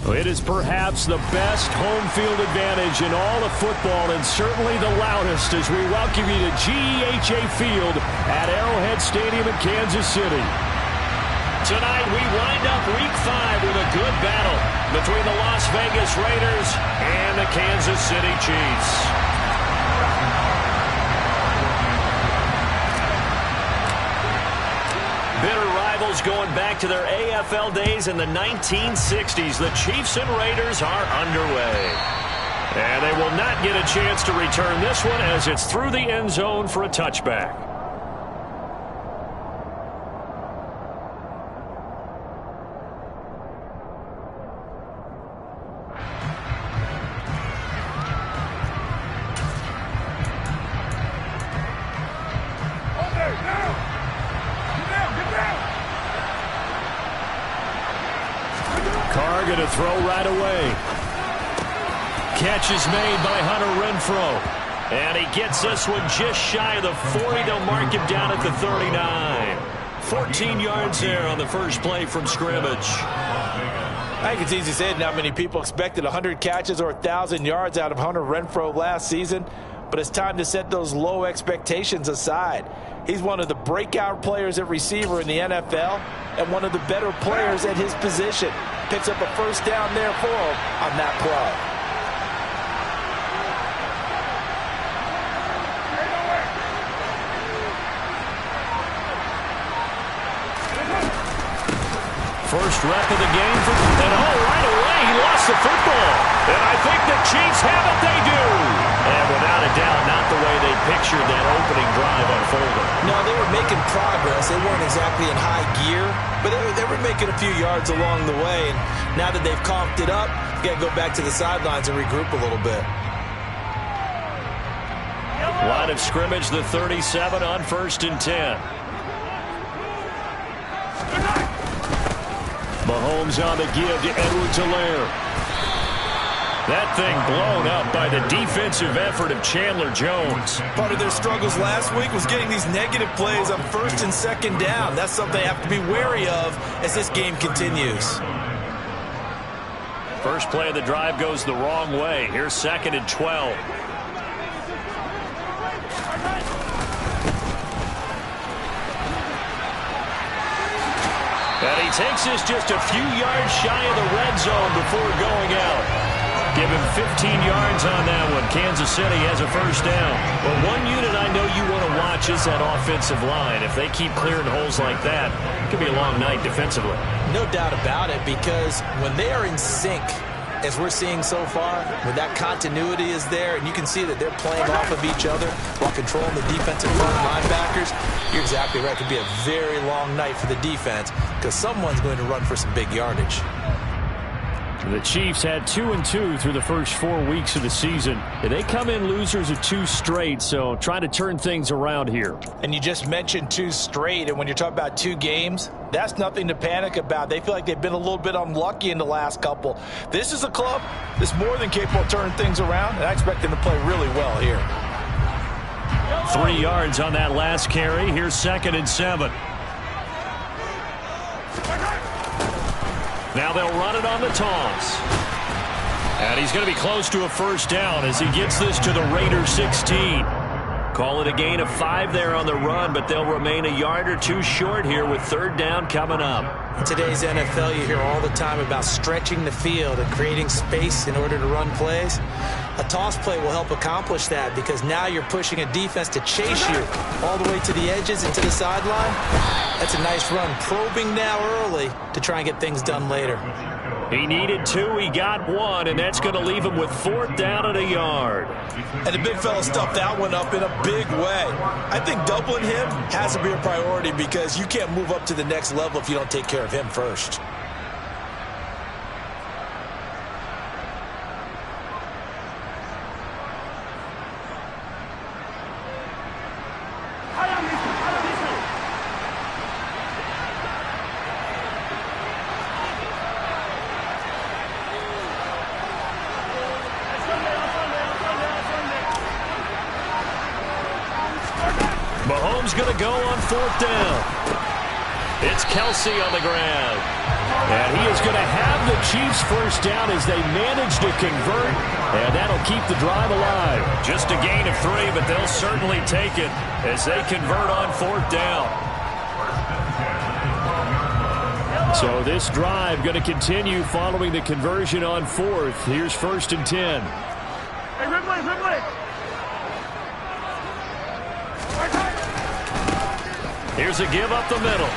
It is perhaps the best home field advantage in all of football, and certainly the loudest, as we welcome you to GEHA Field at Arrowhead Stadium in Kansas City. Tonight we wind up Week 5 with a good battle between the Las Vegas Raiders and the Kansas City Chiefs. Bitter rivals going back to their AFL days in the 1960s. The Chiefs and Raiders are underway. And they will not get a chance to return this one as it's through the end zone for a touchback. Carr going to throw right away. Catch is made by Hunter Renfrow. And he gets this one just shy of the 40. They'll mark him down at the 39. 14 yards there on the first play from scrimmage. I think it's easy said. Not many people expected 100 catches or 1,000 yards out of Hunter Renfrow last season. But it's time to set those low expectations aside. He's one of the breakout players at receiver in the NFL and one of the better players at his position. Picks up a first down there for him on that play. First rep of the game for right away he lost the football. And I think the Chiefs have it. They do. And without a doubt, not the way they pictured that opening drive unfolding. No, they were making progress. They weren't exactly in high gear, but they were making a few yards along the way. And now that they've comped it up, you got to go back to the sidelines and regroup a little bit. Line of scrimmage, the 37 on 1st and 10. Mahomes on the give to Edwards-Helaire. That thing blown up by the defensive effort of Chandler Jones. Part of their struggles last week was getting these negative plays on 1st and 2nd down. That's something they have to be wary of as this game continues. First play of the drive goes the wrong way. Here's 2nd and 12. And he takes this just a few yards shy of the red zone before going out. Give him 15 yards on that one. Kansas City has a first down. Well, one unit I know you want to watch is that offensive line. If they keep clearing holes like that, it could be a long night defensively. No doubt about it, because when they are in sync, as we're seeing so far, when that continuity is there, and you can see that they're playing off of each other while controlling the defensive front linebackers, you're exactly right. It could be a very long night for the defense because someone's going to run for some big yardage. The Chiefs had 2-2 through the first 4 weeks of the season. They come in losers of 2 straight, so trying to turn things around here. And you just mentioned 2 straight, and when you're talking about 2 games, that's nothing to panic about. They feel like they've been a little bit unlucky in the last couple. This is a club that's more than capable of turning things around, and I expect them to play really well here. 3 yards on that last carry. Here's 2nd and 7. Now they'll run it on the toss. And he's going to be close to a first down as he gets this to the Raiders 16. Call it a gain of 5 there on the run, but they'll remain a yard or 2 short here with 3rd down coming up. In today's NFL, you hear all the time about stretching the field and creating space in order to run plays. A toss play will help accomplish that because now you're pushing a defense to chase you all the way to the edges and to the sideline. That's a nice run, probing now early to try and get things done later. He needed 2, he got 1, and that's going to leave him with 4th down and a yard. And the big fella stuffed that one up in a big way. I think doubling him has to be a priority because you can't move up to the next level if you don't take care of him first. Mahomes going to go on 4th down. It's Kelsey on the ground. And he is going to have the Chiefs first down as they manage to convert, and that'll keep the drive alive. Just a gain of 3, but they'll certainly take it as they convert on 4th down. So this drive going to continue following the conversion on 4th. Here's 1st and 10. Hey, Ridley. Here's a give up the middle.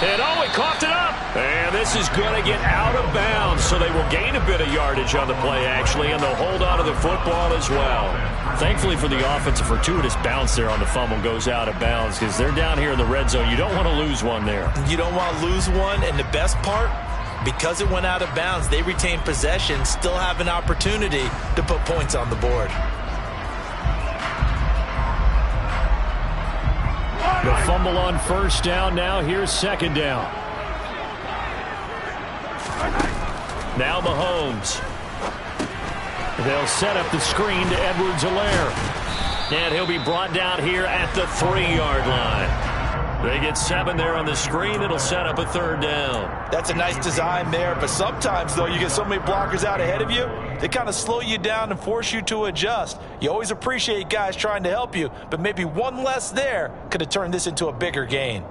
And he coughed it up. And this is going to get out of bounds, so they will gain a bit of yardage on the play, actually, and they'll hold on to the football as well. Thankfully for the offense, a fortuitous bounce there on the fumble goes out of bounds because they're down here in the red zone. You don't want to lose one there. You don't want to lose one, and the best part, because it went out of bounds, they retain possession, still have an opportunity to put points on the board. The fumble on 1st down. Now here's 2nd down. Now Mahomes. They'll set up the screen to Edwards-Helaire. And he'll be brought down here at the 3-yard line. They get 7 there on the screen. It'll set up a 3rd down. That's a nice design there, but sometimes, though, you get so many blockers out ahead of you, they kind of slow you down and force you to adjust. You always appreciate guys trying to help you, but maybe one less there could have turned this into a bigger gain.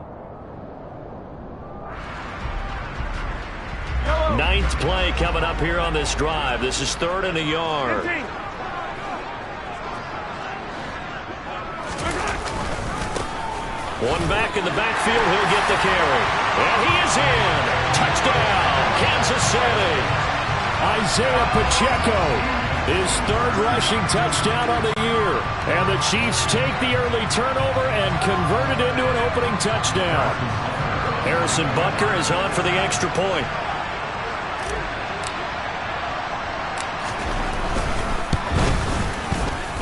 9th play coming up here on this drive. This is 3rd and a yard. One back in the backfield. He'll get the carry. And he is in. Touchdown, Kansas City. Isaiah Pacheco, his 3rd rushing touchdown on the year. And the Chiefs take the early turnover and convert it into an opening touchdown. Harrison Butker is on for the extra point.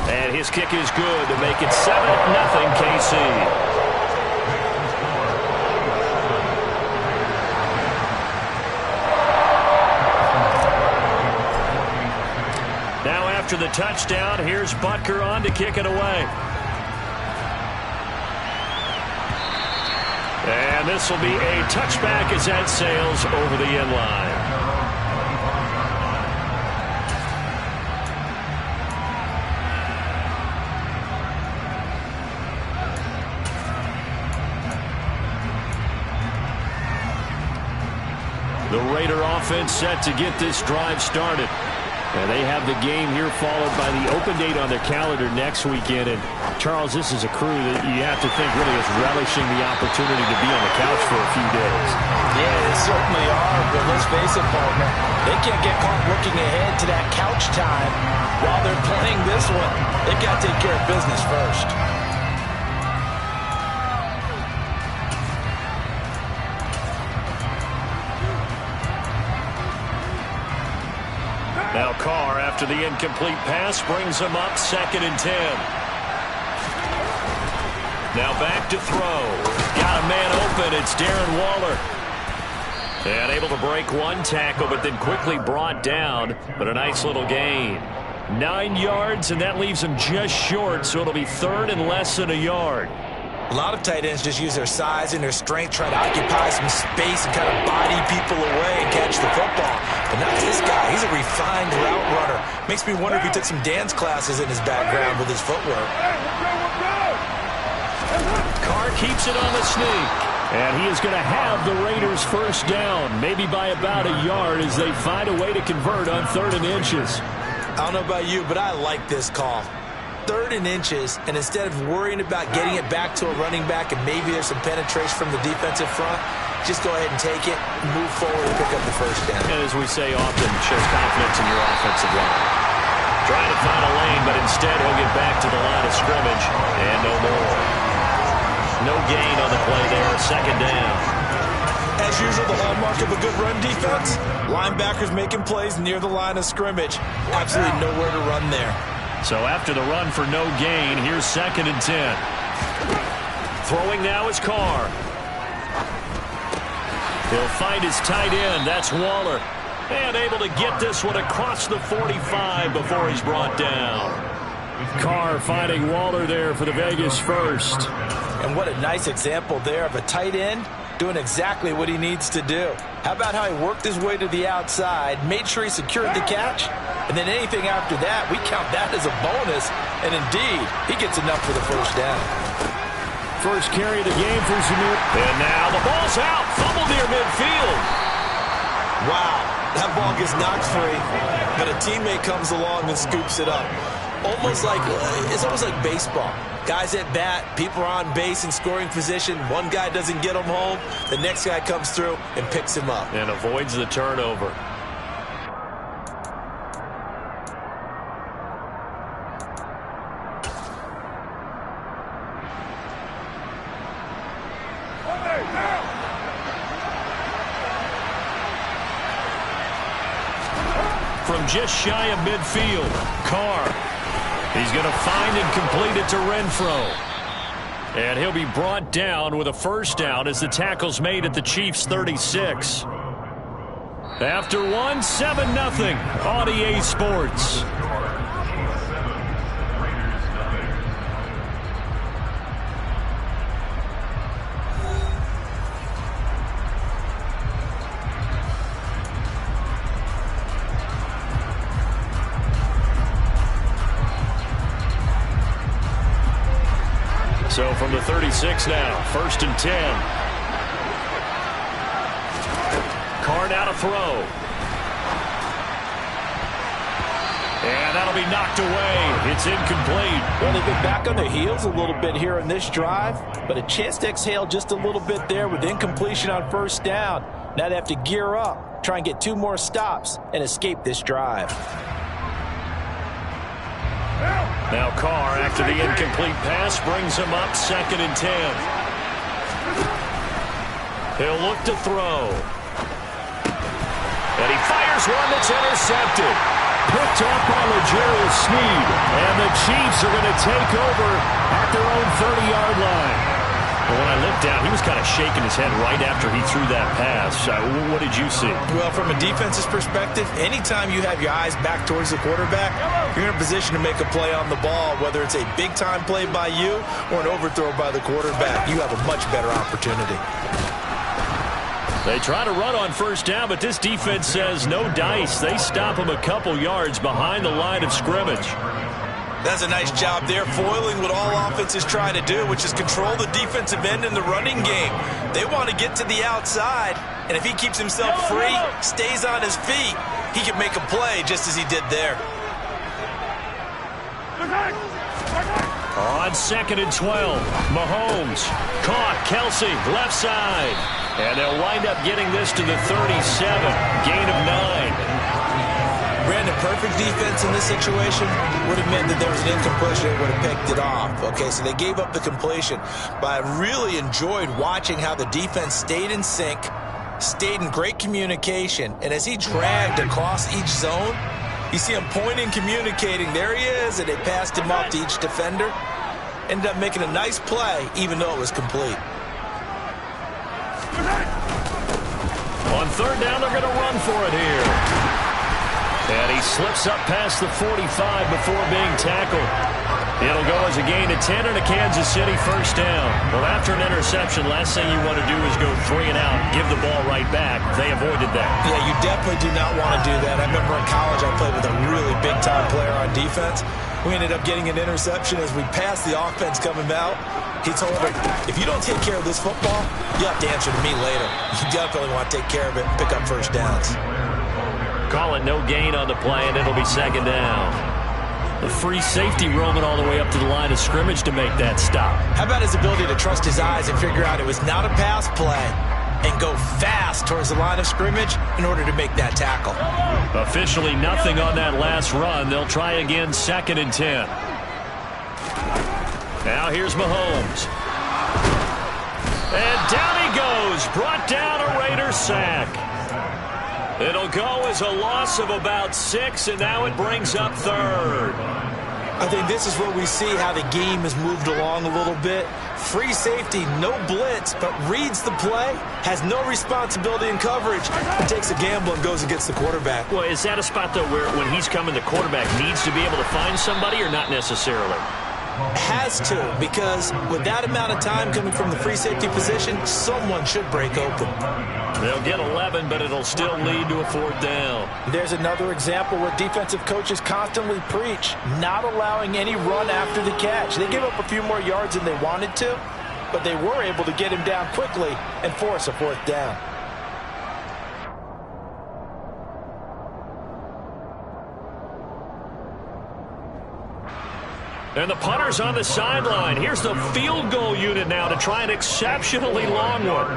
And his kick is good to make it 7-0 KC. After the touchdown, here's Butker on to kick it away. And this will be a touchback as that sails over the end line. The Raider offense set to get this drive started. And they have the game here followed by the open date on their calendar next weekend. And, Charles, this is a crew that you have to think really is relishing the opportunity to be on the couch for a few days. Yeah, they certainly are. But let's face it, partner, they can't get caught looking ahead to that couch time while they're playing this one. They've got to take care of business first. Now Carr, after the incomplete pass, brings him up 2nd and 10. Now back to throw. Got a man open. It's Darren Waller. And able to break one tackle, but then quickly brought down. But a nice little gain. 9 yards, and that leaves him just short, so it'll be 3rd and less than a yard. A lot of tight ends just use their size and their strength, try to occupy some space and kind of body people away and catch the football. But not this guy. He's a refined route runner. Makes me wonder if he took some dance classes in his background with his footwork. Carr keeps it on the sneak. And he is going to have the Raiders first down, maybe by about a yard as they find a way to convert on 3rd and inches. I don't know about you, but I like this call. 3rd and inches, and instead of worrying about getting it back to a running back and maybe there's some penetration from the defensive front, just go ahead and take it, move forward, and pick up the first down. And as we say often, shows confidence in your offensive line. Trying to find a lane, but instead he'll get back to the line of scrimmage, and no more. No gain on the play there, 2nd down. As usual, the hallmark of a good run defense, linebackers making plays near the line of scrimmage. Absolutely nowhere to run there. So after the run for no gain, here's 2nd and 10. Throwing now is Carr. He'll find his tight end. That's Waller. And able to get this one across the 45 before he's brought down. Carr finding Waller there for the Vegas first. And what a nice example there of a tight end doing exactly what he needs to do. How about how he worked his way to the outside, made sure he secured the catch, and then anything after that, we count that as a bonus. And indeed, he gets enough for the first down. First carry of the game for Zamir. And now the ball's out. Fumble near midfield. Wow, that ball gets knocked free, but a teammate comes along and scoops it up. It's almost like baseball. Guys at bat, people are on base in scoring position. One guy doesn't get him home. The next guy comes through and picks him up. And avoids the turnover. From just shy of midfield, Carr. He's going to find and complete it to Renfro. And he'll be brought down with a first down as the tackle's made at the Chiefs' 36. After one, 7-0 on EA Sports. So from the 36 now, 1st and 10. Carr now to throw. And that'll be knocked away. It's incomplete. Well, they've been back on their heels a little bit here in this drive, but a chance to exhale just a little bit there with incompletion on first down. Now they have to gear up, try and get 2 more stops, and escape this drive. Now Carr, after the incomplete pass, brings him up 2nd and 10. He'll look to throw. And he fires one that's intercepted. Picked off by L'Jarius Sneed. And the Chiefs are going to take over at their own 30-yard line. Well, when I looked down, he was kind of shaking his head right after he threw that pass. What did you see? Well, from a defense's perspective, anytime you have your eyes back towards the quarterback, you're in a position to make a play on the ball, whether it's a big-time play by you or an overthrow by the quarterback. You have a much better opportunity. They try to run on first down, but this defense says no dice. They stop him a couple yards behind the line of scrimmage. That's a nice job there, foiling what all offenses try to do, which is control the defensive end in the running game. They want to get to the outside, and if he keeps himself free, stays on his feet, he can make a play just as he did there. On 2nd and 12, Mahomes caught Kelsey, left side. And they'll wind up getting this to the 37, gain of 9. Brandon, perfect defense in this situation would have meant that there was an incompletion and would have picked it off. Okay, so they gave up the completion. But I really enjoyed watching how the defense stayed in sync, stayed in great communication, and as he dragged across each zone, you see him pointing, communicating. There he is, and they passed him off to each defender. Ended up making a nice play, even though it was complete. On 3rd down, they're going to run for it here. And he slips up past the 45 before being tackled. It'll go as a gain of 10 and a Kansas City first down. Well, after an interception, last thing you want to do is go 3 and out, give the ball right back. They avoided that. Yeah, you definitely do not want to do that. I remember in college I played with a really big-time player on defense. We ended up getting an interception as we passed the offense coming out. He told him, if you don't take care of this football, you have to answer to me later. You definitely want to take care of it and pick up first downs. Call it no gain on the play, and it'll be 2nd down. The free safety roaming all the way up to the line of scrimmage to make that stop. How about his ability to trust his eyes and figure out it was not a pass play and go fast towards the line of scrimmage in order to make that tackle. Officially nothing on that last run. They'll try again 2nd and 10. Now here's Mahomes. And down he goes. Brought down a Raider sack. It'll go as a loss of about 6, and now it brings up 3rd. I think this is where we see how the game has moved along a little bit. Free safety, no blitz, but reads the play, has no responsibility in coverage, and takes a gamble and goes against the quarterback. Well, is that a spot, though, where when he's coming, the quarterback needs to be able to find somebody or not necessarily? Has to, because with that amount of time coming from the free safety position, someone should break open. They'll get 11, but it'll still lead to a 4th down. There's another example where defensive coaches constantly preach, not allowing any run after the catch. They gave up a few more yards than they wanted to, but they were able to get him down quickly and force a 4th down. And the punter's on the sideline. Here's the field goal unit now to try an exceptionally long one.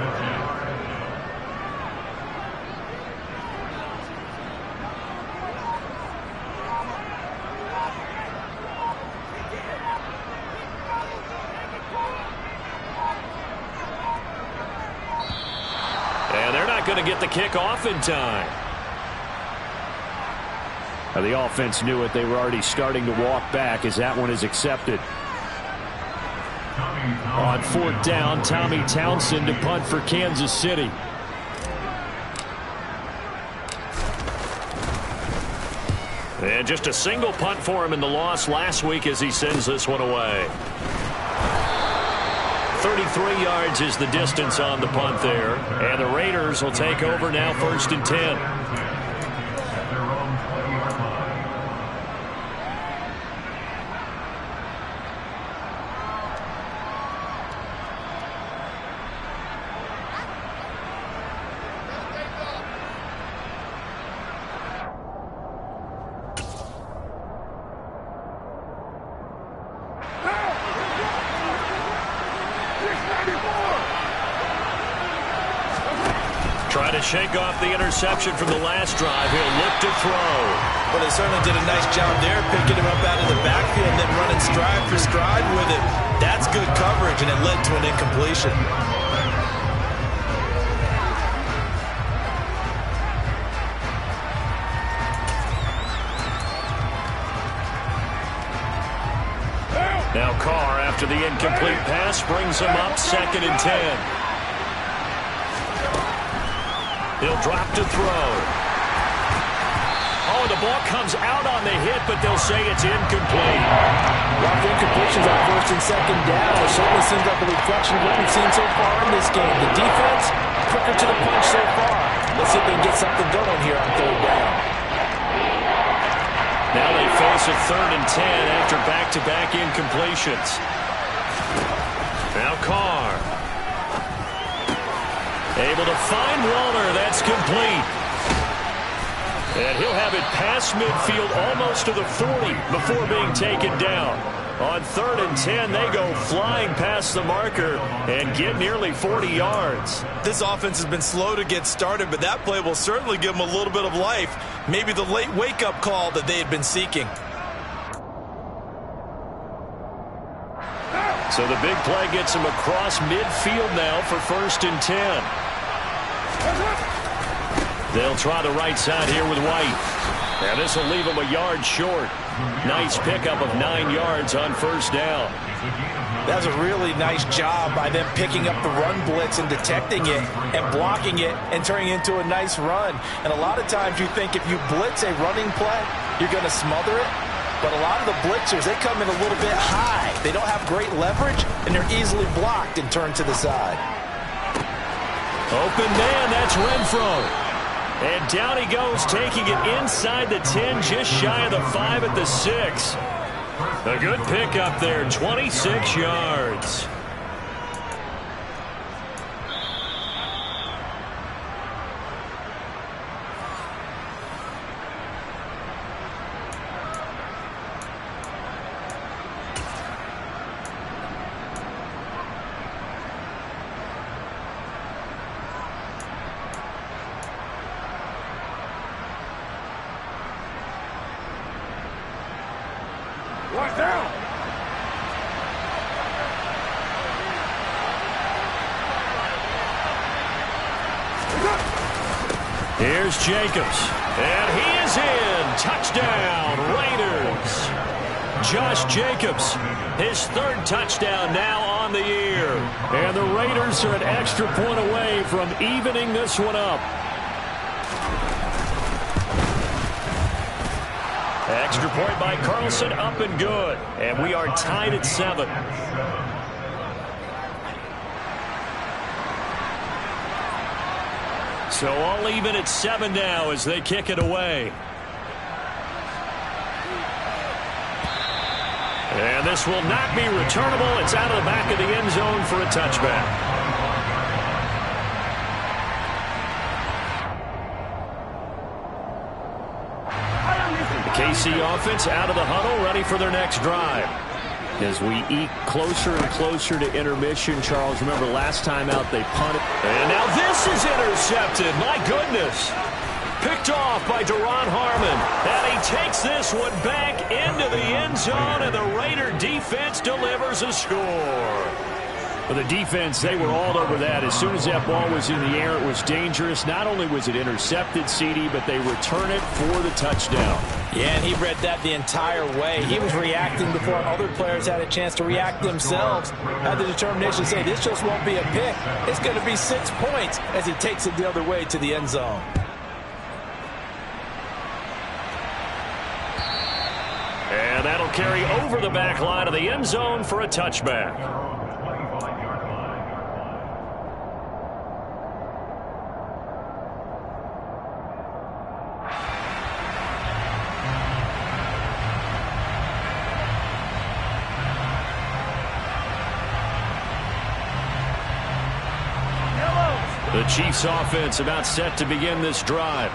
And they're not going to get the kick off in time. The offense knew it. They were already starting to walk back as that one is accepted. On 4th down, Tommy Townsend to punt for Kansas City. And just a single punt for him in the loss last week as he sends this one away. 33 yards is the distance on the punt there. And the Raiders will take over now, 1st and 10. Trying to shake off the interception from the last drive. He'll look to throw. Well, they certainly did a nice job there, picking him up out of the backfield and then running stride for stride with it. That's good coverage, and it led to an incompletion. Now Carr, after the incomplete pass, brings him up 2nd and 10. He'll drop to throw. Oh, the ball comes out on the hit, but they'll say it's incomplete. A lot of incompletions on 1st and 2nd down. It certainly seems like a reflection of what we've seen so far in this game. The defense, quicker to the punch so far. Let's see if they can get something going here on 3rd down. Now they face a 3rd and 10 after back-to-back incompletions. Now Carr. Able to find Waller. That's complete. And he'll have it past midfield almost to the 40 before being taken down. On 3rd and 10, they go flying past the marker and get nearly 40 yards. This offense has been slow to get started, but that play will certainly give them a little bit of life. Maybe the late wake-up call that they had been seeking. So the big play gets him across midfield now for 1st and 10. They'll try the right side here with White. Now this will leave him a yard short. Nice pickup of 9 yards on 1st down. That's a really nice job by them picking up the run blitz and detecting it and blocking it and turning it into a nice run. And a lot of times you think if you blitz a running play, you're going to smother it. But a lot of the blitzers, they come in a little bit high. They don't have great leverage, and they're easily blocked and turned to the side. Open man, that's Renfro. And down he goes, taking it inside the 10, just shy of the 5 at the 6. A good pickup there, 26 yards. One down. Here's Jacobs. And he is in. Touchdown, Raiders. Josh Jacobs, his 3rd touchdown now on the year. And the Raiders are an extra point away from evening this one up. extra point by Carlson, up and good. And we are tied at 7. So all even at 7 now as they kick it away. And this will not be returnable. It's out of the back of the end zone for a touchback. The KC offense out of the huddle, ready for their next drive. As we eke closer and closer to intermission, Charles, remember last time out they punted. And now this is intercepted. My goodness. Picked off by Deron Harmon. And he takes this one back into the end zone, and the Raider defense delivers a score. For the defense, they were all over that. As soon as that ball was in the air, it was dangerous. Not only was it intercepted, CD, but they return it for the touchdown. Yeah, and he read that the entire way. He was reacting before other players had a chance to react themselves. Had the determination to say, this just won't be a pick. It's going to be 6 points as he takes it the other way to the end zone. And that'll carry over the back line of the end zone for a touchback. The Chiefs offense about set to begin this drive.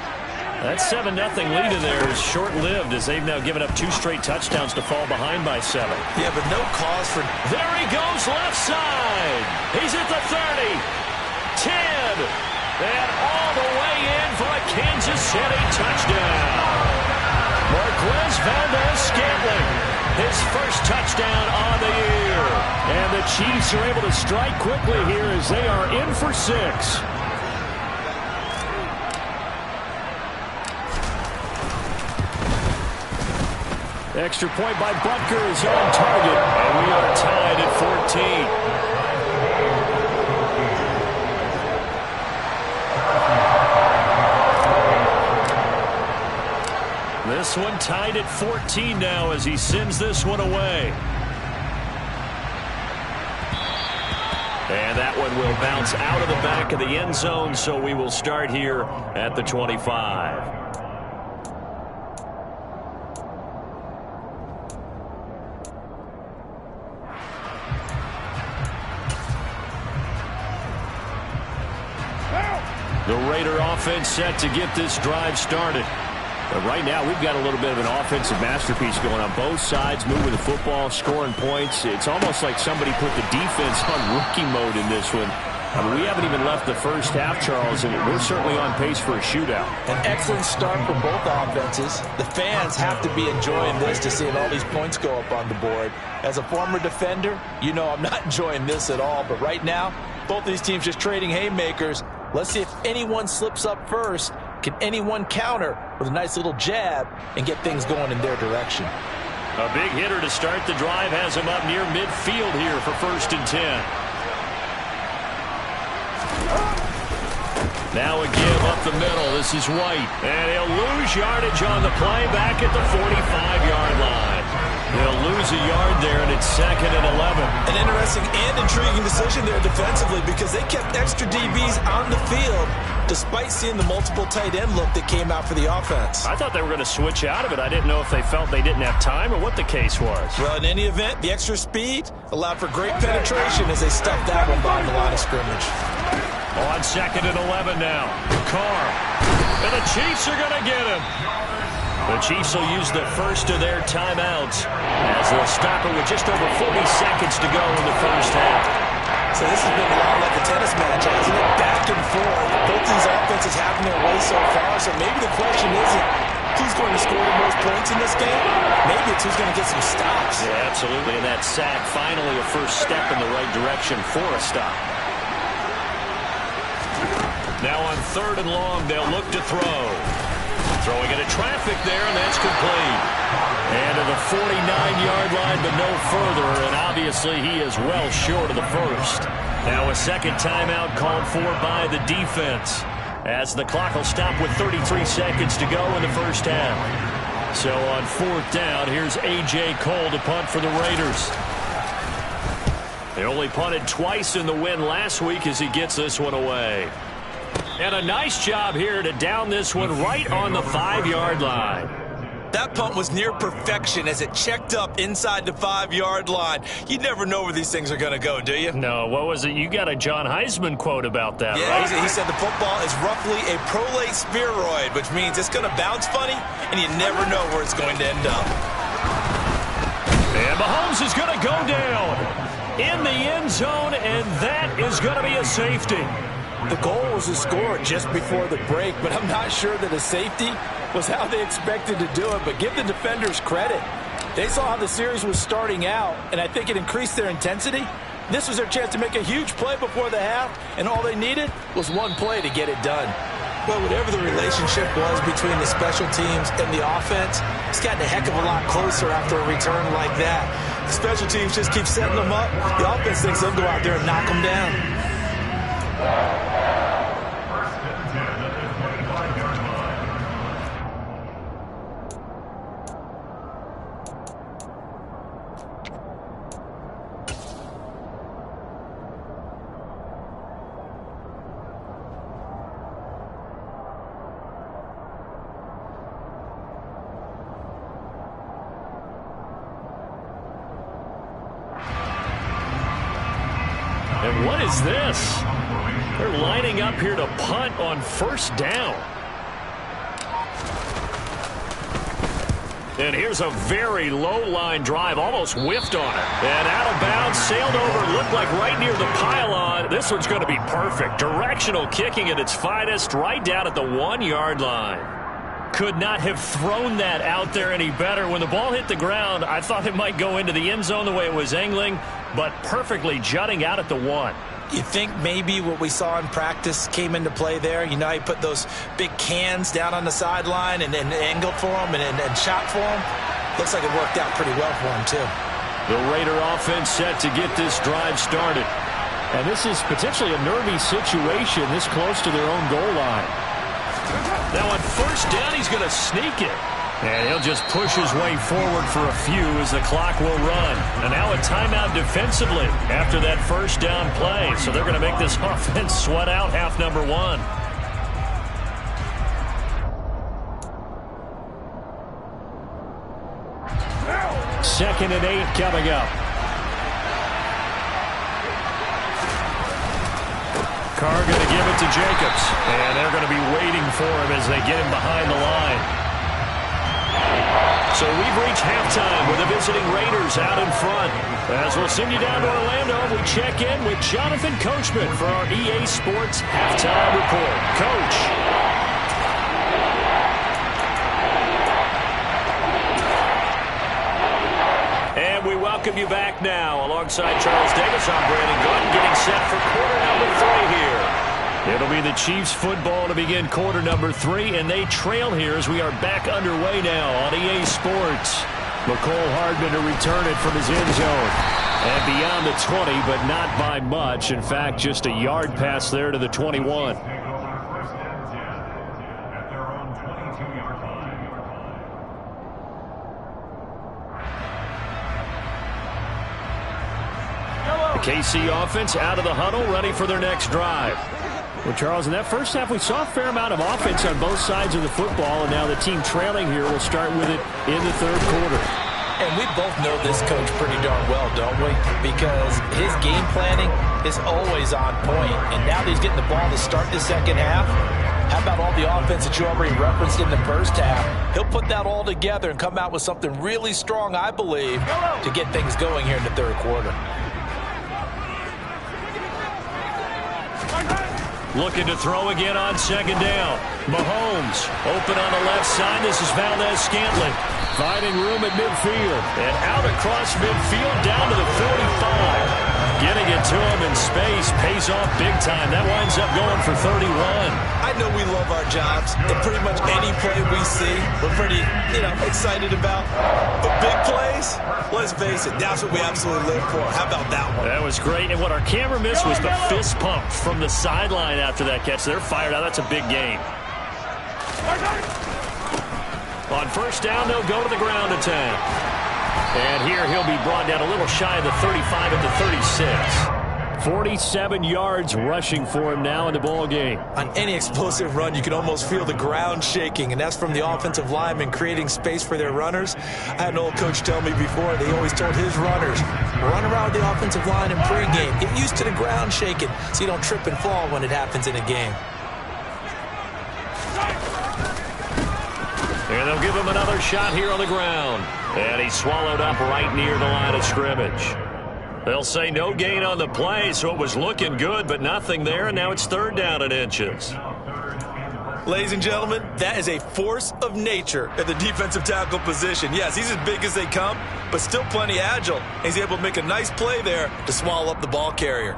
That 7-0 lead in there is short-lived as they've now given up 2 straight touchdowns to fall behind by 7. Yeah, but no cause for... There he goes left side. He's at the 30, 10, and all the way in for a Kansas City touchdown. Marquez Valdez-Scantling, his first touchdown on the year. And the Chiefs are able to strike quickly here as they are in for 6. Extra point by Butker is on target, and we are tied at 14. This one tied at 14 now as he sends this one away. And that one will bounce out of the back of the end zone, so we will start here at the 25. The Raider offense set to get this drive started. But right now, we've got a little bit of an offensive masterpiece going on both sides, moving the football, scoring points. It's almost like somebody put the defense on rookie mode in this one. I mean, we haven't even left the first half, Charles, and we're certainly on pace for a shootout. An excellent start for both offenses. The fans have to be enjoying this to see all these points go up on the board. As a former defender, you know I'm not enjoying this at all. But right now, both these teams just trading haymakers. Let's see if anyone slips up first. Can anyone counter with a nice little jab and get things going in their direction? A big hitter to start the drive has him up near midfield here for 1st and 10. Now a give up the middle. This is White. And he'll lose yardage on the play back at the 45-yard line. They'll lose a yard there, and it's 2nd and 11. An interesting and intriguing decision there defensively because they kept extra DBs on the field despite seeing the multiple tight end look that came out for the offense. I thought they were going to switch out of it. I didn't know if they felt they didn't have time or what the case was. Well, in any event, the extra speed allowed for great penetration as they stuffed that one behind the line of scrimmage. On 2nd and 11 now. Carr. And the Chiefs are going to get him. The Chiefs will use the first of their timeouts as they'll stop it with just over 40 seconds to go in the first half. So this has been a lot like a tennis match, hasn't it? Back and forth. Both these offenses having their way so far. So maybe the question isn't who's going to score the most points in this game. Maybe it's who's going to get some stops. Yeah, absolutely. And that sack finally a first step in the right direction for a stop. Now on 3rd and long, they'll look to throw. Throwing into traffic there, and that's complete. And to the 49-yard line, but no further, and obviously he is well short of the first. Now a second timeout called for by the defense, as the clock will stop with 33 seconds to go in the first half. So on 4th down, here's A.J. Cole to punt for the Raiders. They only punted twice in the win last week as he gets this one away. And a nice job here to down this one right on the 5-yard line. That punt was near perfection as it checked up inside the 5-yard line. You never know where these things are going to go, do you? No, what was it? You got a John Heisman quote about that, yeah, right? He said the football is roughly a prolate spheroid, which means it's going to bounce funny, and you never know where it's going to end up. And Mahomes is going to go down in the end zone, and that is going to be a safety. The goal was to score just before the break, but I'm not sure that a safety was how they expected to do it. But give the defenders credit. They saw how the series was starting out, and I think it increased their intensity. This was their chance to make a huge play before the half, and all they needed was one play to get it done. Well, whatever the relationship was between the special teams and the offense, it's gotten a heck of a lot closer after a return like that. The special teams just keep setting them up. The offense thinks they'll go out there and knock them down. And what is this? They're lining up here to punt on 1st down. And here's a very low line drive, almost whiffed on it. And out of bounds, sailed over, looked like right near the pylon. This one's going to be perfect. Directional kicking at its finest, right down at the 1-yard line. Could not have thrown that out there any better. When the ball hit the ground, I thought it might go into the end zone the way it was angling, but perfectly jutting out at the 1. You think maybe what we saw in practice came into play there? You know, he put those big cans down on the sideline and angled for them and shot for them. Looks like it worked out pretty well for him, too. The Raider offense set to get this drive started. And this is potentially a nervy situation this close to their own goal line. Now on 1st down, he's going to sneak it. And he'll just push his way forward for a few as the clock will run. And now a timeout defensively after that 1st down play. So they're going to make this offense sweat out half number 1. Second and 8 coming up. Carr going to give it to Jacobs. And they're going to be waiting for him as they get him behind the line. So we've reached halftime with the visiting Raiders out in front. As we'll send you down to Orlando, we check in with Jonathan Coachman for our EA Sports Halftime Report. Coach. And we welcome you back now. Alongside Charles Davis, I'm Brandon Gordon, getting set for quarter number 3 here. It'll be the Chiefs football to begin quarter number 3, and they trail here as we are back underway now on EA Sports. McCole Hardman to return it from his end zone. And beyond the 20, but not by much. In fact, just a yard pass there to the 21. The KC offense out of the huddle, ready for their next drive. Well, Charles, in that first half, we saw a fair amount of offense on both sides of the football, and now the team trailing here will start with it in the 3rd quarter. And we both know this coach pretty darn well, don't we? Because his game planning is always on point. And now that he's getting the ball to start the 2nd half, how about all the offense that you already referenced in the 1st half? He'll put that all together and come out with something really strong, I believe, to get things going here in the 3rd quarter. Looking to throw again on 2nd down. Mahomes open on the left side. This is Valdez-Scantling. Finding room at midfield. And out across midfield down to the 45. Getting it to him in space. Pays off big time. That winds up going for 31. I know we love our jobs. And pretty much any play we see, we're pretty, excited about. But big plays, let's face it, that's what we absolutely live for. How about that one? That was great. And what our camera missed was the fist pump from the sideline after that catch. They're fired out. That's a big game. On first down, they'll go to the ground attack. And here he'll be brought down a little shy of the 35 at the 36. 47 yards rushing for him now in the ball game. On any explosive run, you can almost feel the ground shaking, and that's from the offensive linemen creating space for their runners. I had an old coach tell me before, they always told his runners, run around the offensive line in pregame. Get used to the ground shaking so you don't trip and fall when it happens in a game. And they'll give him another shot here on the ground. And he's swallowed up right near the line of scrimmage. They'll say no gain on the play, so it was looking good, but nothing there, and now it's third down in inches. Ladies and gentlemen, that is a force of nature at the defensive tackle position. Yes, he's as big as they come, but still plenty agile. He's able to make a nice play there to swallow up the ball carrier.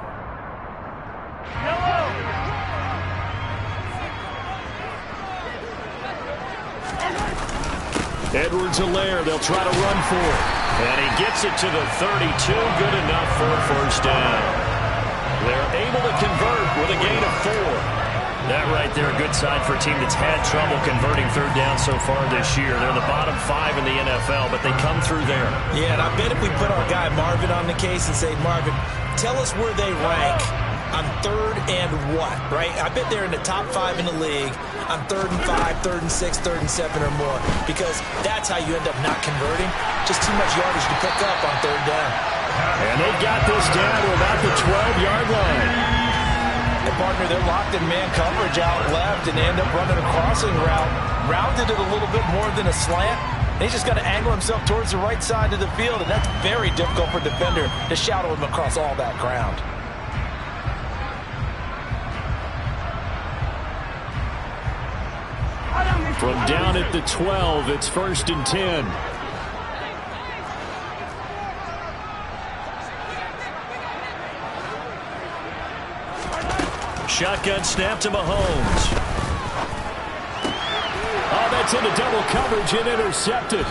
Edwards-Helaire, they'll try to run for it. And he gets it to the 32, good enough for a first down. They're able to convert with a gain of 4. That right there, a good sign for a team that's had trouble converting third down so far this year. They're in the bottom 5 in the NFL, but they come through there. Yeah, and I bet if we put our guy Marvin on the case and say, Marvin, tell us where they rank on third and what, right? I bet they're in the top 5 in the league on 3rd and 5, 3rd and 6, 3rd and 7 or more, because that's how you end up not converting. Just too much yardage to pick up on third down. And they've got this down to about the 12-yard line. And partner, they're locked in man coverage out left, and they end up running a crossing route. Rounded it a little bit more than a slant. And he's just got to angle himself towards the right side of the field, and that's very difficult for a defender to shadow him across all that ground. From down at the 12, it's 1st and 10. Shotgun snap to Mahomes. Oh, that's into double coverage and intercepted.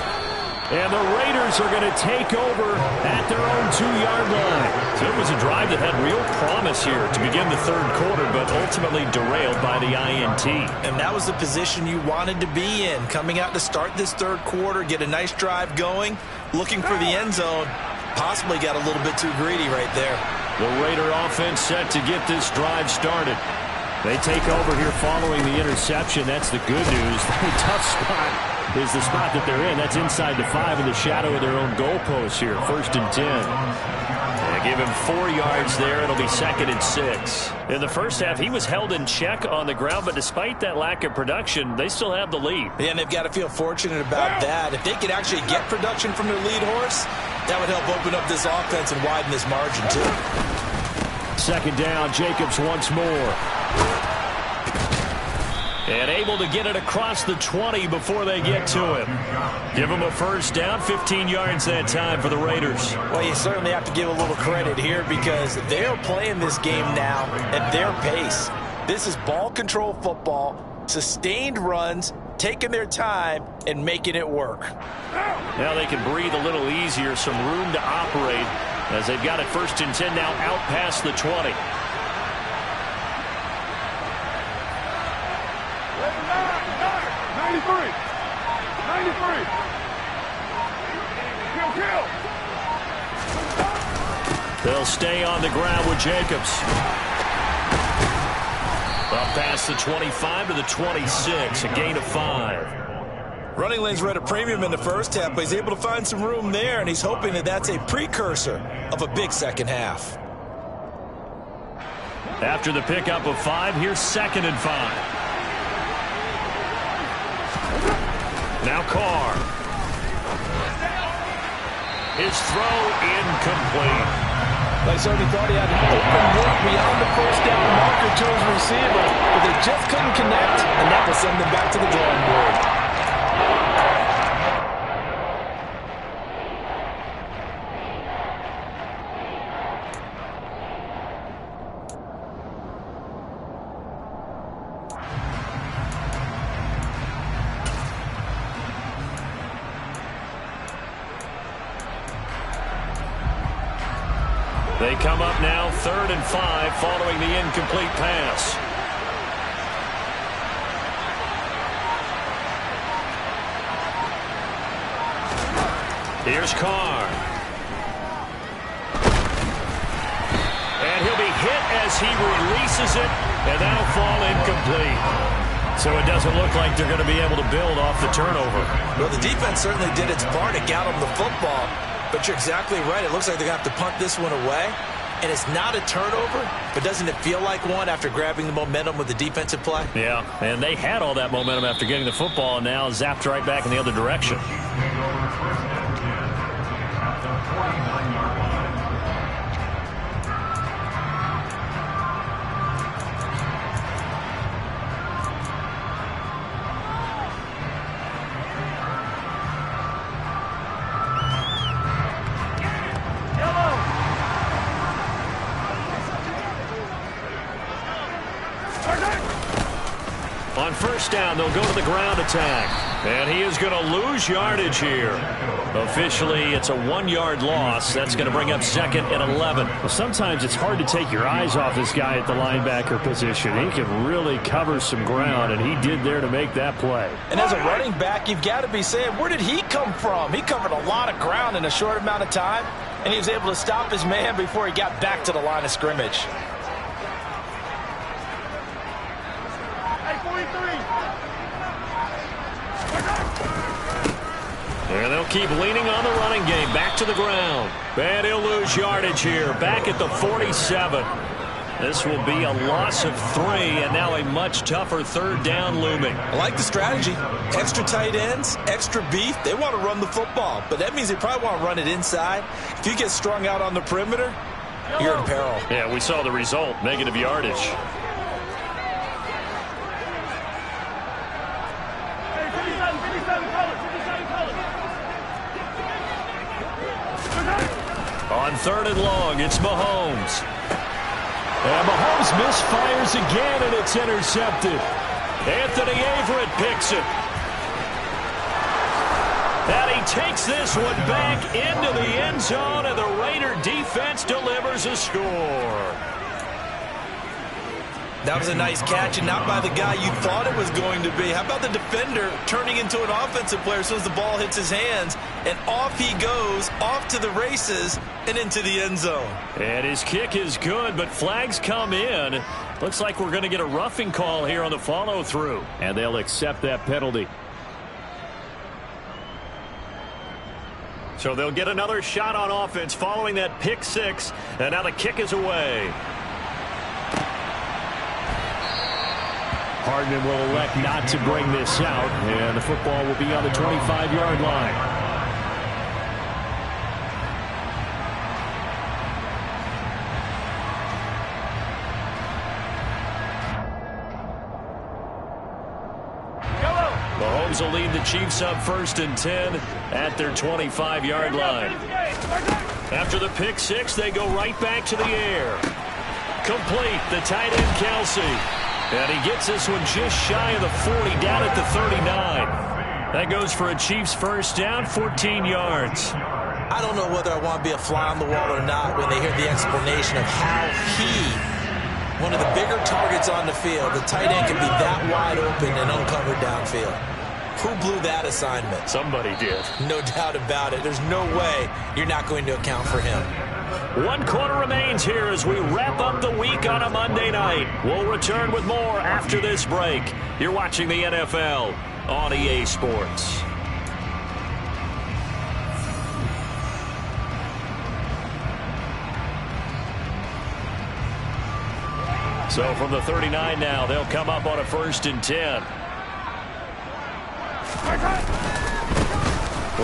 And the Raiders are going to take over at their own 2-yard line. So it was a drive that had real promise here to begin the third quarter, but ultimately derailed by the INT. And that was the position you wanted to be in, coming out to start this third quarter, get a nice drive going, looking for the end zone. Possibly got a little bit too greedy right there. The Raider offense set to get this drive started. They take over here following the interception. That's the good news. The tough spot is the spot that they're in. That's inside the 5 in the shadow of their own goalpost here. 1st and 10. They give him 4 yards there. It'll be 2nd and 6. In the first half, he was held in check on the ground, but despite that lack of production, they still have the lead. Yeah, and they've got to feel fortunate about that. If they could actually get production from their lead horse, that would help open up this offense and widen this margin too. 2nd down, Jacobs once more. And able to get it across the 20 before they get to him. Give him a first down, 15 yards that time for the Raiders. Well, you certainly have to give a little credit here because they're playing this game now at their pace. This is ball control football, sustained runs, taking their time and making it work. Now they can breathe a little easier, some room to operate as they've got it 1st and 10 now out past the 20. 93. Kill. They'll stay on the ground with Jacobs. Up past the 25 to the 26, a gain of 5. Running lanes were at a premium in the first half, but he's able to find some room there, and he's hoping that that's a precursor of a big second half. After the pickup of 5, here's 2nd and 5. Now Carr. His throw incomplete. They certainly thought he had an open look beyond the first down marker to his receiver, but they just couldn't connect, and that will send them back to the drawing board. They come up now 3rd and 5 following the incomplete pass. Here's Carr. And he'll be hit as he releases it, and that'll fall incomplete. So it doesn't look like they're going to be able to build off the turnover. Well, the defense certainly did its part to get them the football, but you're exactly right. It looks like they're going to have to punt this one away, and it's not a turnover, but doesn't it feel like one after grabbing the momentum with the defensive play? Yeah, and they had all that momentum after getting the football, and now zapped right back in the other direction. On first down, they'll go to the ground attack. And he is going to lose yardage here. Officially, it's a 1-yard loss. That's going to bring up 2nd and 11. Well, sometimes it's hard to take your eyes off this guy at the linebacker position. He can really cover some ground, and he did there to make that play. And as a running back, you've got to be saying, where did he come from? He covered a lot of ground in a short amount of time, and he was able to stop his man before he got back to the line of scrimmage. And they'll keep leaning on the running game. Back to the ground. And he'll lose yardage here. Back at the 47. This will be a loss of 3, and now a much tougher 3rd down looming. I like the strategy. Extra tight ends, extra beef. They want to run the football, but that means they probably want to run it inside. If you get strung out on the perimeter, you're in peril. Yeah, we saw the result. Negative yardage. On 3rd and long, it's Mahomes. And Mahomes misfires again, and it's intercepted. Anthony Averett picks it. And he takes this one back into the end zone, and the Raider defense delivers a score. That was a nice catch, and not by the guy you thought it was going to be. How about the defender turning into an offensive player as soon as the ball hits his hands, and off he goes, off to the races, and into the end zone. And his kick is good, but flags come in. Looks like we're going to get a roughing call here on the follow-through. And they'll accept that penalty. So they'll get another shot on offense following that pick 6, and now the kick is away. Hardman will elect not to bring this out, and the football will be on the 25-yard line. Mahomes will lead the Chiefs up 1st and 10 at their 25-yard line. After the pick 6, they go right back to the air. Complete, the tight end Kelsey. And he gets this one just shy of the 40, down at the 39. That goes for a Chiefs first down, 14 yards. I don't know whether I want to be a fly on the wall or not when they hear the explanation of how one of the bigger targets on the field, the tight end can be that wide open and uncovered downfield. Who blew that assignment? Somebody did. No doubt about it. There's no way you're not going to account for him. 1 quarter remains here as we wrap up the week on a Monday night. We'll return with more after this break. You're watching the NFL on EA Sports. So from the 39 now, they'll come up on a 1st and 10.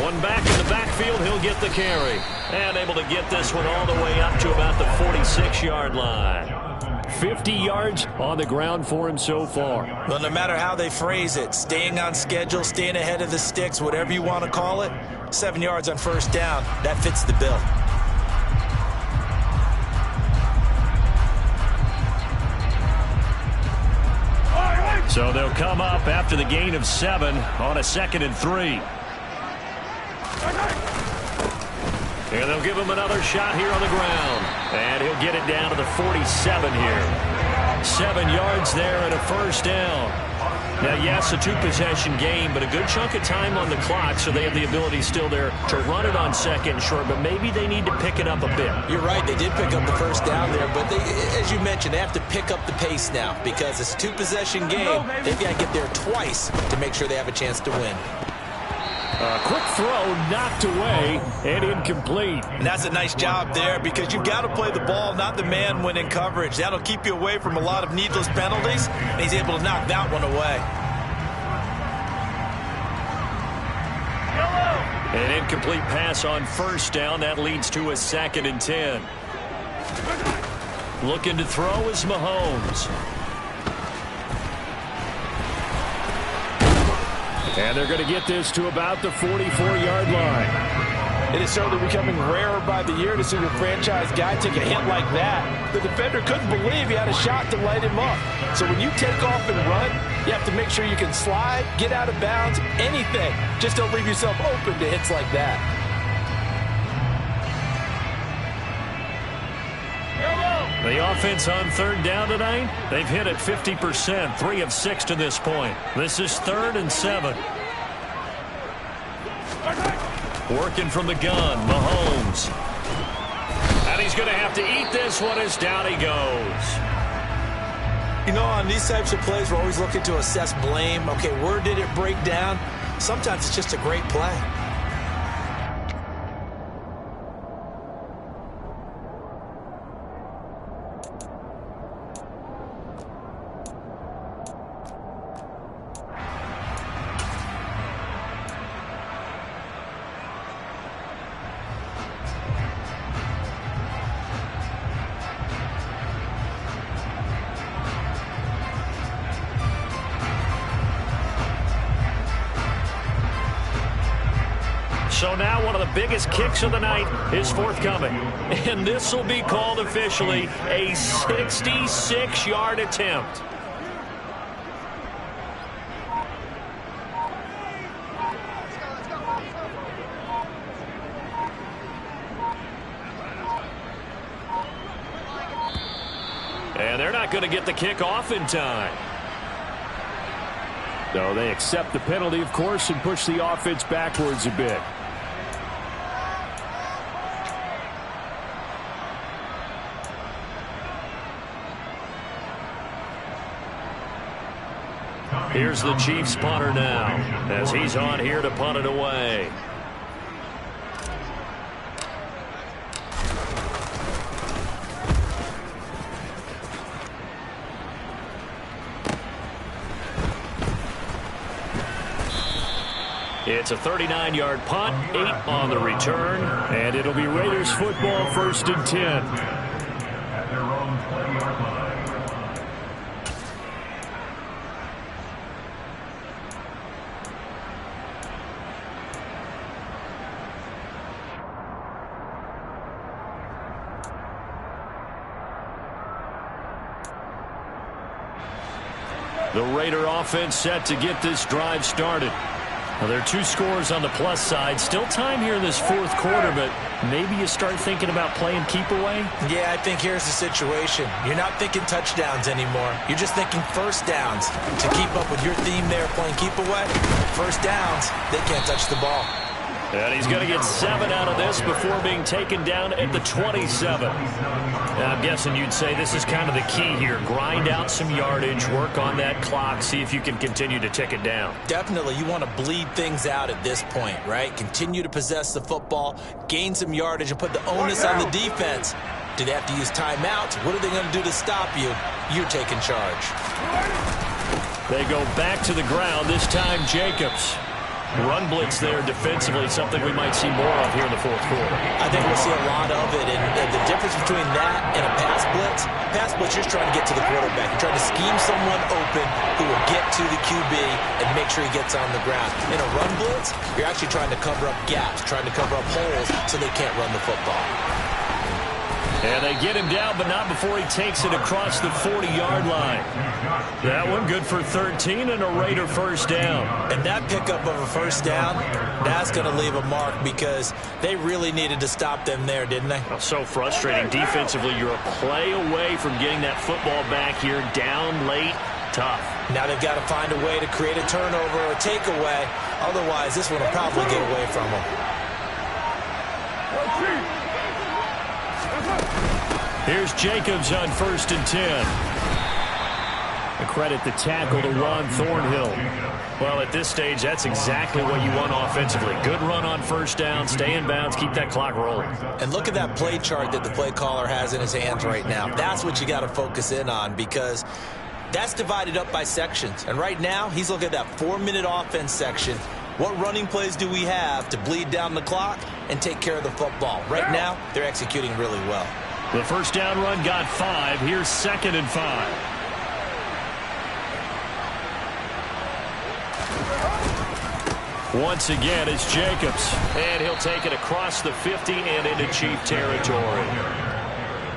One back in the backfield, he'll get the carry. And able to get this one all the way up to about the 46-yard line. 50 yards on the ground for him so far. Well, no matter how they phrase it, staying on schedule, staying ahead of the sticks, whatever you want to call it, 7 yards on 1st down, that fits the bill. So they'll come up after the gain of 7 on a 2nd and 3. And they'll give him another shot here on the ground. And he'll get it down to the 47 here. 7 yards there and a 1st down. Now, yes, a two-possession game, but a good chunk of time on the clock, so they have the ability still there to run it on second and short, but maybe they need to pick it up a bit. You're right. They did pick up the first down there, but they, as you mentioned, they have to pick up the pace now because it's a two-possession game. They've got to get there twice to make sure they have a chance to win. A quick throw knocked away and incomplete. And that's a nice job there because you've got to play the ball, not the man when in coverage. That'll keep you away from a lot of needless penalties, and he's able to knock that one away. An incomplete pass on first down. That leads to a 2nd and 10. Looking to throw is Mahomes. And they're going to get this to about the 44-yard line. It is certainly becoming rarer by the year to see your franchise guy take a hit like that. The defender couldn't believe he had a shot to light him up. So when you take off and run, you have to make sure you can slide, get out of bounds, anything. Just don't leave yourself open to hits like that. The offense on third down tonight, they've hit it 50%, 3 of 6 to this point. This is 3rd and 7. Working from the gun, Mahomes. And he's going to have to eat this one as down he goes. You know, on these types of plays, we're always looking to assess blame. Okay, where did it break down? Sometimes it's just a great play. So now one of the biggest kicks of the night is forthcoming. And this will be called officially a 66-yard attempt. And they're not going to get the kick off in time. No, they accept the penalty, of course, and push the offense backwards a bit. Here's the Chiefs punter now as he's on here to punt it away. It's a 39-yard punt, 8 on the return, and it'll be Raiders football, 1st and 10. The Raider offense set to get this drive started. Well, there are 2 scores on the plus side. Still time here in this 4th quarter, but maybe you start thinking about playing keep away? Yeah, I think here's the situation. You're not thinking touchdowns anymore. You're just thinking first downs. To keep up with your theme there, playing keep away, first downs, they can't touch the ball. And he's going to get 7 out of this before being taken down at the 27. Now, I'm guessing you'd say this is kind of the key here. Grind out some yardage, work on that clock, see if you can continue to tick it down. Definitely. You want to bleed things out at this point, right? Continue to possess the football, gain some yardage, and put the onus on the defense. Do they have to use timeouts? What are they going to do to stop you? You're taking charge. They go back to the ground, this time Jacobs. Run blitz there defensively, something we might see more of here in the 4th quarter. I think we'll see a lot of it, and the difference between that and a pass blitz, you're just trying to get to the quarterback. You're trying to scheme someone open who will get to the QB and make sure he gets on the ground. In a run blitz, you're actually trying to cover up gaps, trying to cover up holes so they can't run the football. And they get him down, but not before he takes it across the 40-yard line. That one good for 13 and a Raider first down. And that pickup of a first down, that's going to leave a mark because they really needed to stop them there, didn't they? So frustrating. Defensively, you're a play away from getting that football back here down late. Tough. Now they've got to find a way to create a turnover or a takeaway. Otherwise, this one will probably get away from them. Here's Jacobs on 1st and 10. A credit the tackle to Ron Thornhill. Well, at this stage, that's exactly what you want offensively. Good run on 1st down, stay in bounds, keep that clock rolling. And look at that play chart that the play caller has in his hands right now. That's what you got to focus in on, because that's divided up by sections. And right now, he's looking at that 4-minute offense section. What running plays do we have to bleed down the clock and take care of the football? Right now, they're executing really well. The 1st down run got 5. Here's 2nd and 5. Once again, it's Jacobs. And he'll take it across the 50 and into Chief territory.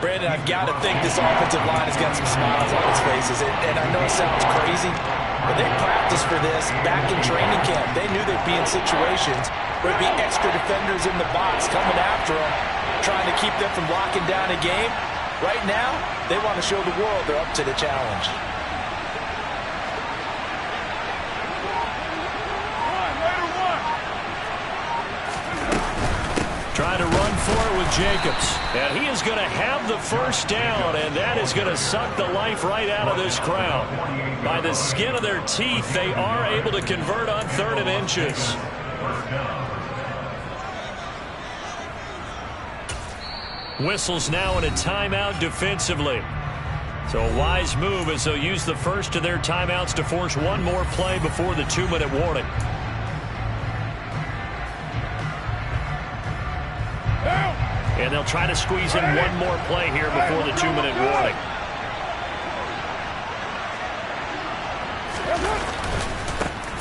Brandon, I've got to think this offensive line has got some smiles on its faces. And I know it sounds crazy, but they practiced for this back in training camp. They knew they'd be in situations where there'd be extra defenders in the box coming after them, trying to keep them from locking down a game. Right now, they want to show the world they're up to the challenge. Trying to run for it with Jacobs. And he is going to have the 1st down, and that is going to suck the life right out of this crowd. By the skin of their teeth, they are able to convert on 3rd and inches. Whistles now in a timeout defensively. So a wise move as they'll use the first of their timeouts to force one more play before the 2-minute warning. And they'll try to squeeze in one more play here before the 2-minute warning.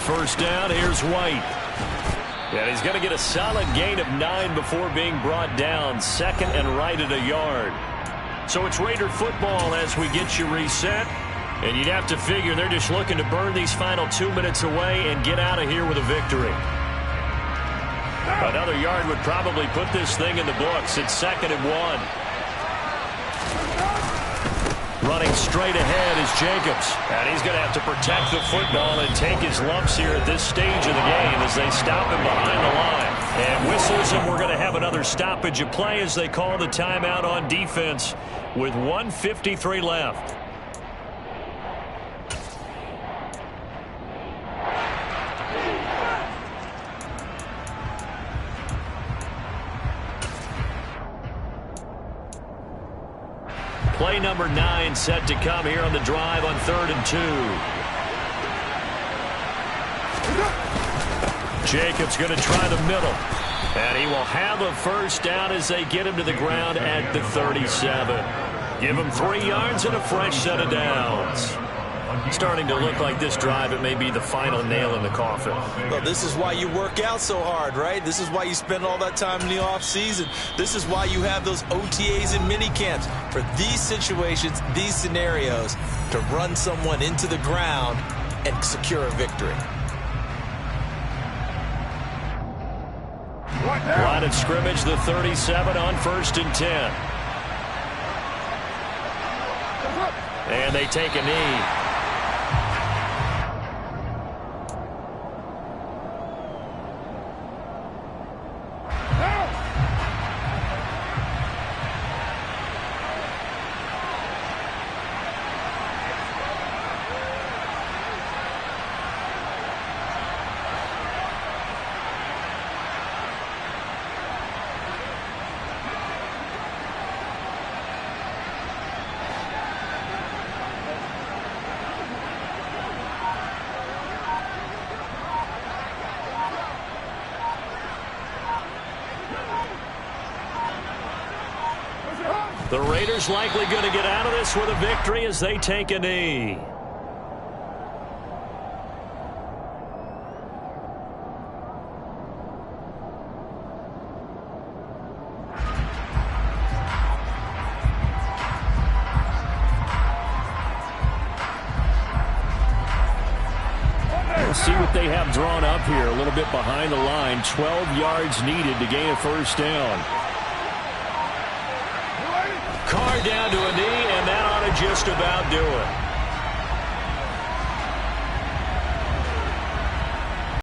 First down, here's White. And he's going to get a solid gain of 9 before being brought down. 2nd and right at a yard. So it's Raider football as we get you reset. And you'd have to figure they're just looking to burn these final 2 minutes away and get out of here with a victory. Another yard would probably put this thing in the books. It's 2nd and 1. Running straight ahead is Jacobs. And he's going to have to protect the football and take his lumps here at this stage of the game as they stop him behind the line. And whistles, and we're going to have another stoppage of play as they call the timeout on defense with 1:53 left. Play number 9 set to come here on the drive on 3rd and 2. Jacobs going to try the middle. And he will have a 1st down as they get him to the ground at the 37. Give him 3 yards and a fresh set of downs. Starting to look like this drive, it may be the final nail in the coffin. Well, this is why you work out so hard, right? This is why you spend all that time in the offseason. This is why you have those OTAs and mini camps for these situations, these scenarios, to run someone into the ground and secure a victory. Line of scrimmage, the 37 on 1st and 10. And they take a knee. The Raiders likely going to get out of this with a victory as they take a knee. We'll see what they have drawn up here. A little bit behind the line. 12 yards needed to gain a 1st down. Carr down to a knee, and that ought to just about do it.